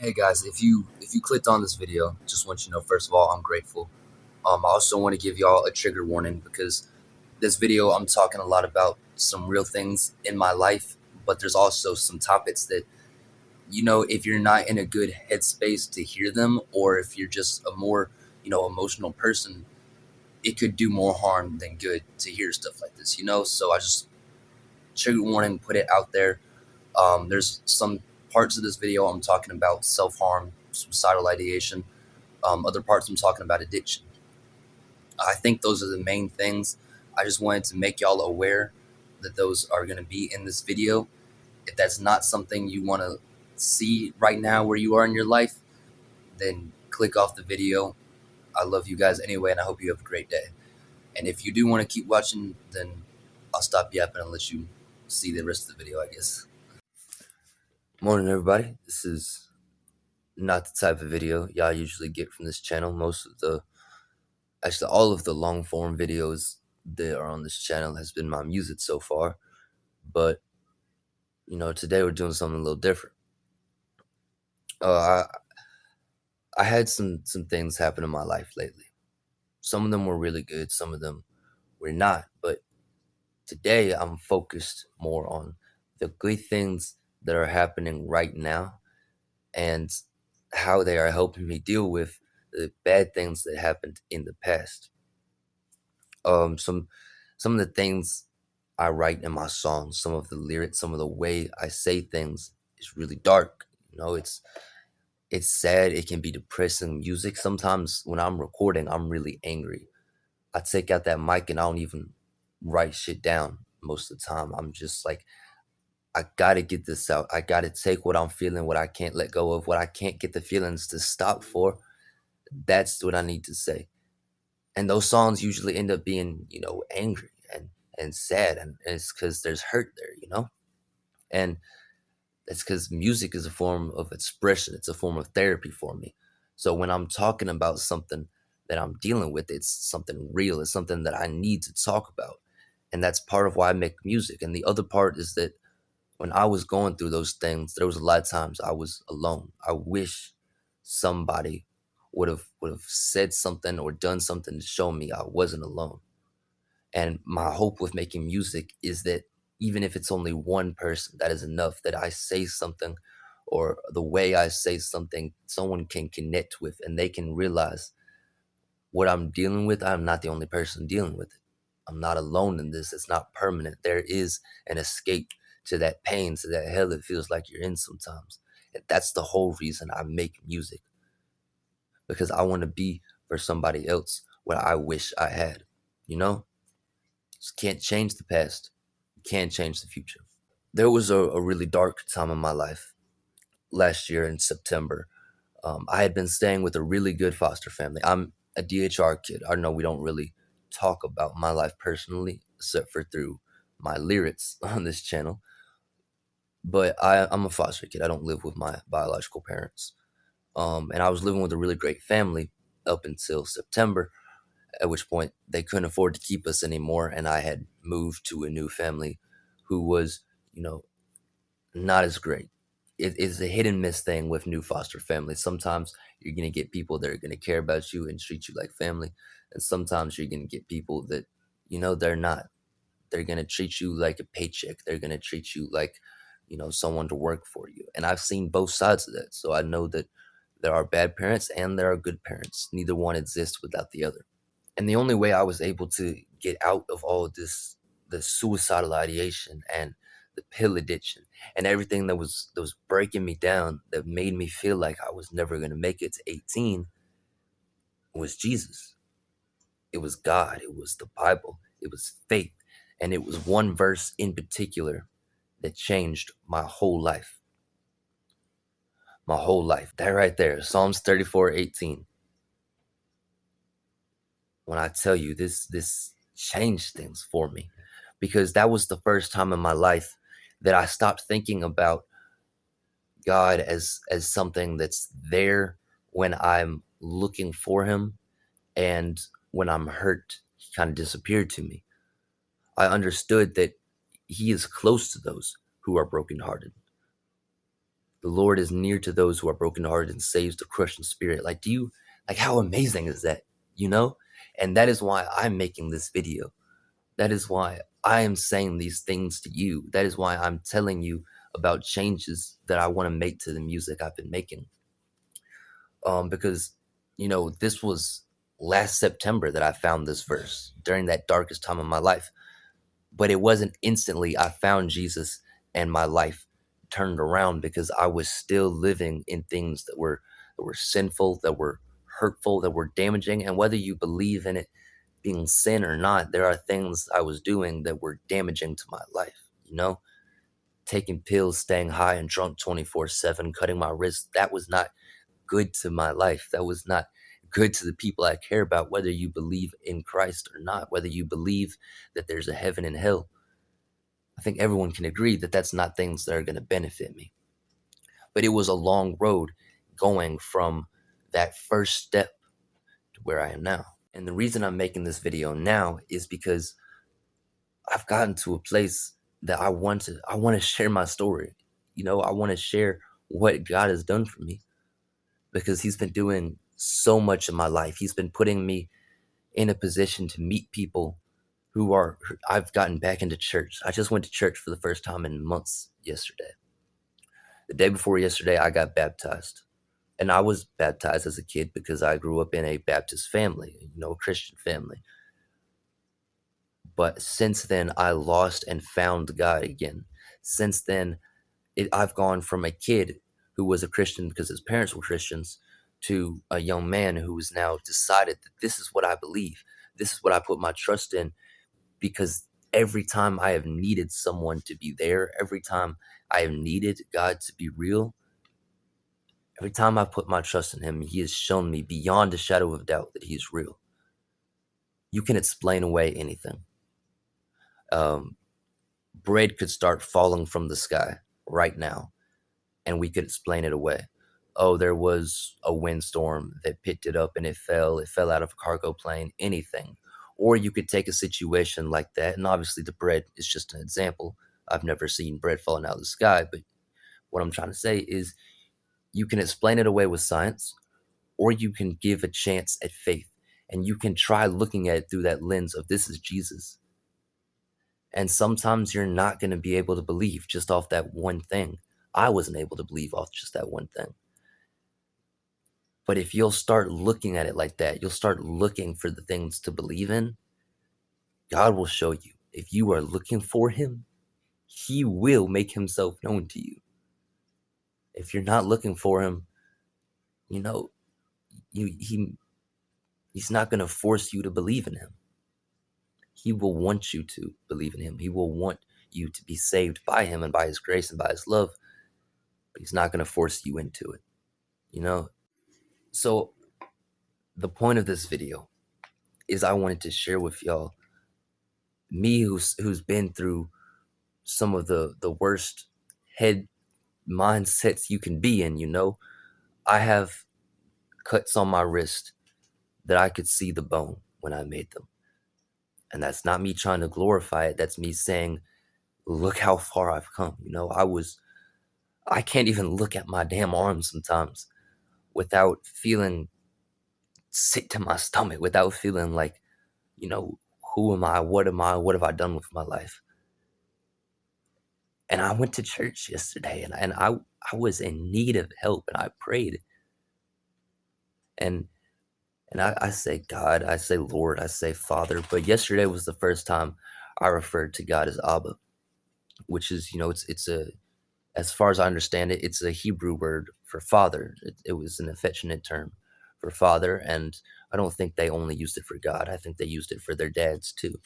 Hey guys, if you clicked on this video, just want you to know first of all I'm grateful. I also want to give y'all a trigger warning because this video I'm talking a lot about some real things in my life, but there's also some topics that if you're not in a good headspace to hear them, or if you're just a more emotional person, it could do more harm than good to hear stuff like this. So I just trigger warning, put it out there. There's some parts of this video I'm talking about self-harm, suicidal ideation. Other parts I'm talking about addiction. I think those are the main things. I just wanted to make y'all aware that those are going to be in this video. If that's not something you want to see right now where you are in your life, then click off the video. I love you guys anyway, and I hope you have a great day. And if you do want to keep watching, then I'll stop yapping and let you see the rest of the video, I guess. Morning, everybody. This is not the type of video y'all usually get from this channel. Actually, all of the long form videos that are on this channel has been my music so far. But, today we're doing something a little different. Uh, I had some things happen in my life lately. Some of them were really good, some of them were not. But today I'm focused more on the good things that are happening right now and how they are helping me deal with the bad things that happened in the past. Some of the things I write in my songs, some of the lyrics, some of the way I say things is really dark. It's sad. It can be depressing music. Sometimes when I'm recording, I'm really angry. I take out that mic and I don't even write shit down most of the time. I'm just like, I gotta get this out. I gotta take what I'm feeling, what I can't let go of, what I can't get the feelings to stop for. That's what I need to say. And those songs usually end up being, angry and sad, and it's because there's hurt there. And it's because music is a form of expression. It's a form of therapy for me. So when I'm talking about something that I'm dealing with, it's something real. It's something that I need to talk about, and that's part of why I make music. And the other part is that when I was going through those things, there was a lot of times I was alone. I wish somebody would have said something or done something to show me I wasn't alone. And my hope with making music is that even if it's only one person, that is enough, that I say something or the way I say something, someone can connect with and they can realize what I'm dealing with. I'm not the only person dealing with it. I'm not alone in this. It's not permanent. There is an escape to that pain, to that hell it feels like you're in sometimes. And that's the whole reason I make music, because I want to be for somebody else what I wish I had, you know? Just can't change the past. You can change the future. There was a really dark time in my life last year in September. I had been staying with a really good foster family. I'm a DHR kid. I know we don't really talk about my life personally, except for through my lyrics on this channel. But I'm a foster kid. I don't live with my biological parents. And I was living with a really great family up until September, at which point they couldn't afford to keep us anymore. And I had moved to a new family who was, you know, not as great. It is a hit and miss thing with new foster families. Sometimes you're going to get people that are going to care about you and treat you like family. And sometimes you're going to get people that, they're not. They're going to treat you like a paycheck. They're going to treat you like, someone to work for you. And I've seen both sides of that. So I know that there are bad parents and there are good parents. Neither one exists without the other. And the only way I was able to get out of all of this, the suicidal ideation and the pill addiction and everything that was breaking me down, that made me feel like I was never going to make it to 18, was Jesus. It was God. It was the Bible. It was faith. And it was one verse in particular that changed my whole life. My whole life. That right there, Psalms 34:18. When I tell you this changed things for me, because that was the first time in my life that I stopped thinking about God as something that's there when I'm looking for him, and when I'm hurt he kind of disappeared to me. I understood that he is close to those who are brokenhearted. The Lord is near to those who are brokenhearted and saves the crushed in spirit. Like, how amazing is that? You know? And that is why I'm making this video. That is why I am saying these things to you. That is why I'm telling you about changes that I want to make to the music I've been making. Because, this was last September that I found this verse during that darkest time of my life. But it wasn't instantly I found Jesus and my life turned around, because I was still living in things that were sinful, that were hurtful, that were damaging. And whether you believe in it being sin or not, there are things I was doing that were damaging to my life, taking pills, staying high and drunk 24/7, cutting my wrist. That was not good to my life. That was not good to the people I care about, whether you believe in Christ or not, whether you believe that there's a heaven and hell. I think everyone can agree that that's not things that are going to benefit me. But it was a long road going from that first step to where I am now. And the reason I'm making this video now is because I've gotten to a place that I want to share my story. I want to share what God has done for me, because he's been doing so much in my life. He's been putting me in a position to meet people I've gotten back into church. I just went to church for the first time in months yesterday. The day before yesterday, I got baptized. And I was baptized as a kid because I grew up in a Baptist family, a Christian family. But since then, I lost and found God again. Since then, I've gone from a kid who was a Christian because his parents were Christians to a young man who has now decided that this is what I believe. This is what I put my trust in, because every time I have needed someone to be there, every time I have needed God to be real, every time I put my trust in him, he has shown me beyond a shadow of doubt that he is real. You can explain away anything. Bread could start falling from the sky right now, and we could explain it away. Oh, there was a windstorm that picked it up and it fell out of a cargo plane, anything. Or you could take a situation like that, and obviously the bread is just an example. I've never seen bread falling out of the sky, but what I'm trying to say is you can explain it away with science, or you can give a chance at faith, and you can try looking at it through that lens of this is Jesus. And sometimes you're not going to be able to believe just off that one thing. I wasn't able to believe off just that one thing. But if you'll start looking at it like that, you'll start looking for the things to believe in, God will show you. If you are looking for him, he will make himself known to you. If you're not looking for him, you know, he's not going to force you to believe in him. He will want you to believe in him. He will want you to be saved by him and by his grace and by his love, but he's not going to force you into it, So the point of this video is I wanted to share with y'all me who's been through some of the worst head mindsets you can be in. I have cuts on my wrist that I could see the bone when I made them. And that's not me trying to glorify it. That's me saying, look how far I've come. I can't even look at my damn arms sometimes without feeling sick to my stomach, without feeling like, who am I? What am I? What have I done with my life? And I went to church yesterday, and I was in need of help, and I prayed. And I say God, I say Lord, I say Father. But yesterday was the first time I referred to God as Abba, which is, as far as I understand it, it's a Hebrew word for father. It was an affectionate term for father, and I don't think they only used it for God. I think they used it for their dads too.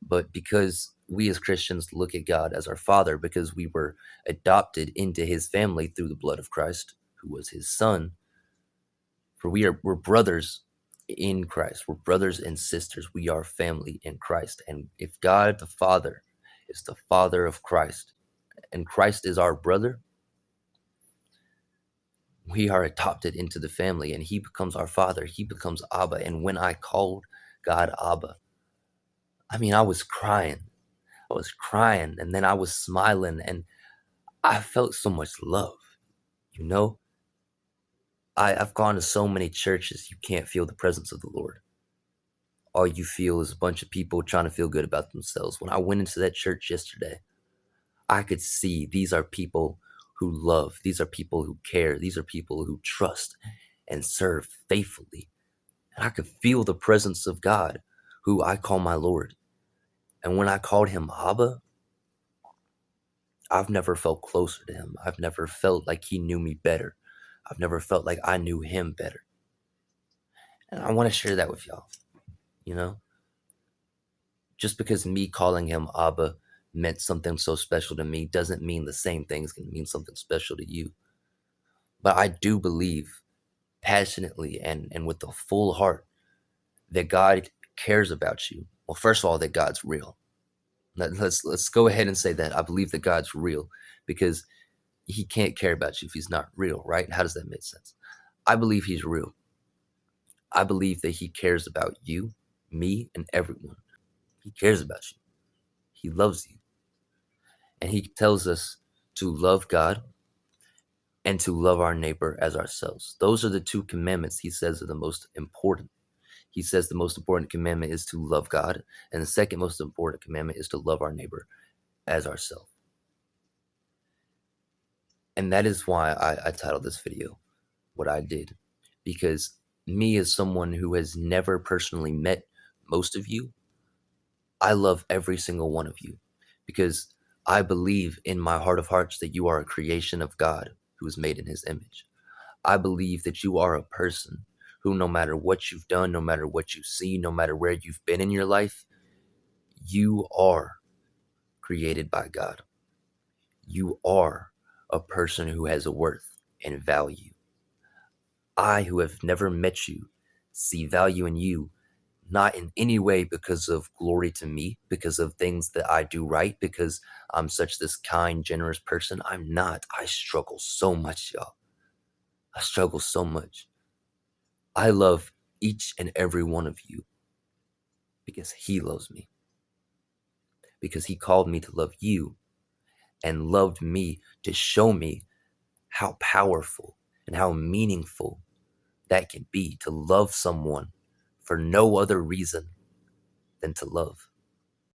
But because we as Christians look at God as our father, because we were adopted into his family through the blood of Christ, who was his son, for we're brothers in Christ. We're brothers and sisters. We are family in Christ. And if God the Father is the Father of Christ, and Christ is our brother, we are adopted into the family, and he becomes our father. He becomes Abba. And when I called God Abba, I was crying. I was crying, and then I was smiling, and I felt so much love. You know, I've gone to so many churches, you can't feel the presence of the Lord. All you feel is a bunch of people trying to feel good about themselves. When I went into that church yesterday, I could see these are people who love, these are people who care, these are people who trust and serve faithfully. And I could feel the presence of God, who I call my Lord. And when I called him Abba, I've never felt closer to him. I've never felt like he knew me better. I've never felt like I knew him better. And I want to share that with y'all. You know, just because me calling him Abba meant something so special to me doesn't mean the same thing's going to mean something special to you. But I do believe passionately and with a full heart that God cares about you. Well, first of all, that God's real. Let's go ahead and say that I believe that God's real, because he can't care about you if he's not real, right? How does that make sense? I believe he's real. I believe that he cares about you, me, and everyone. He cares about you. He loves you. And he tells us to love God and to love our neighbor as ourselves. Those are the two commandments he says are the most important. He says the most important commandment is to love God, and the second most important commandment is to love our neighbor as ourselves. And that is why I titled this video what I did. Because me, as someone who has never personally met most of you, I love every single one of you. Because I believe in my heart of hearts that you are a creation of God who is made in his image. I believe that you are a person who, no matter what you've done, no matter what you see, no matter where you've been in your life, you are created by God. You are a person who has a worth and value. I, who have never met you, see value in you, not in any way because of glory to me, because of things that I do right, because I'm such this kind, generous person. I'm not. I struggle so much, y'all. I struggle so much. I love each and every one of you because he loves me, because he called me to love you and loved me to show me how powerful and how meaningful that can be to love someone for no other reason than to love.